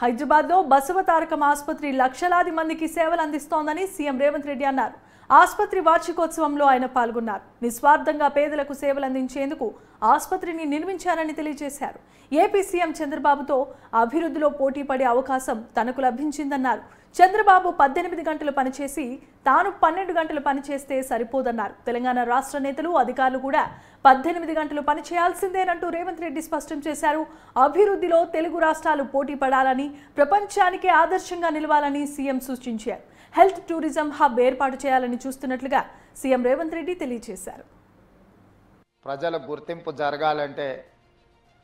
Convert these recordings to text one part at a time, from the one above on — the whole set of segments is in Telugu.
హైదరాబాద్లో బసవతారకం ఆసుపత్రి లక్షలాది మందికి సేవలు అందిస్తోందని సీఎం రేవంత్ రెడ్డి అన్నారు. ఆసుపత్రి వార్షికోత్సవంలో ఆయన పాల్గొన్నారు. నిస్వార్థంగా పేదలకు సేవలు అందించేందుకు ఆసుపత్రిని నిర్మించారని తెలియజేశారు. ఏపీ సీఎం చంద్రబాబుతో అభివృద్ధిలో పోటీ పడే అవకాశం తనకు లభించిందన్నారు. చంద్రబాబు 18 గంటలు పనిచేసి తాను 12 గంటలు పనిచేస్తే సరిపోదన్నారు. తెలంగాణ రాష్ట్ర నేతలు అధికారులు కూడా 18 గంటలు పనిచేయాల్సిందేనంటూ రేవంత్ రెడ్డి స్పష్టం చేశారు. అభివృద్ధిలో తెలుగు రాష్ట్రాలు పోటీ పడాలని, ప్రపంచానికే ఆదర్శంగా నిలవాలని సీఎం సూచించారు. హెల్త్ టూరిజం హబ్ ఏర్పాటు చేయాలని చూస్తున్నట్లుగా సీఎం రేవంత్ రెడ్డి తెలియజేశారు. ప్రజల గుర్తింపు జరగాలంటే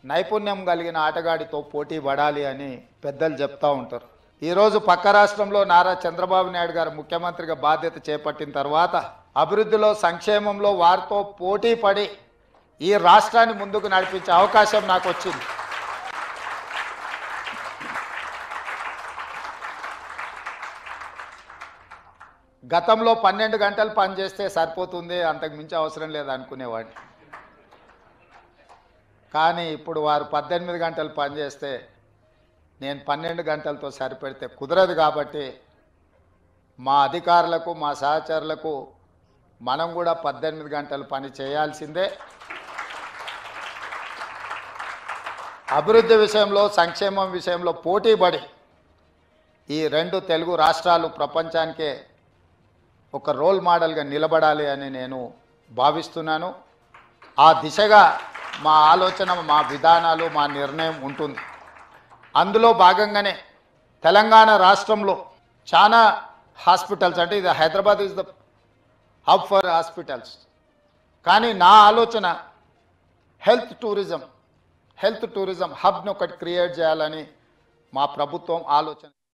నైపుణ్యం కలిగిన ఆటగాడితో పోటీ పడాలి అని పెద్దలు చెప్తా ఉంటారు. ఈరోజు పక్క రాష్ట్రంలో నారా చంద్రబాబు నాయుడు గారు ముఖ్యమంత్రిగా బాధ్యత చేపట్టిన తర్వాత అభివృద్ధిలో, సంక్షేమంలో వారితో పోటీ పడి ఈ రాష్ట్రాన్ని ముందుకు నడిపించే అవకాశం నాకు వచ్చింది. గతంలో 12 గంటలు పనిచేస్తే సరిపోతుంది, అంతకు మించి అవసరం లేదు అనుకునేవాడిని. కానీ ఇప్పుడు వారు 18 గంటలు పనిచేస్తే నేను 12 గంటలతో సరిపెడితే కుదరదు. కాబట్టి మా అధికారులకు, మా సహచరులకు మనం కూడా 18 గంటలు పని చేయాల్సిందే. అభివృద్ధి విషయంలో, సంక్షేమం విషయంలో పోటీపడి ఈ 2 తెలుగు రాష్ట్రాలు ప్రపంచానికే ఒక రోల్ మోడల్గా నిలబడాలి అని నేను భావిస్తున్నాను. ఆ దిశగా మా ఆలోచన, మా విధానాలు, మా నిర్ణయం ఉంటుంది. అందులో భాగంగానే తెలంగాణ రాష్ట్రంలో చాలా హాస్పిటల్స్, అంటే ఇది Hyderabad is the hub for hospitals, కానీ నా ఆలోచన హెల్త్ టూరిజం హబ్ను ఒకటి క్రియేట్ చేయాలని మా ప్రభుత్వం ఆలోచన.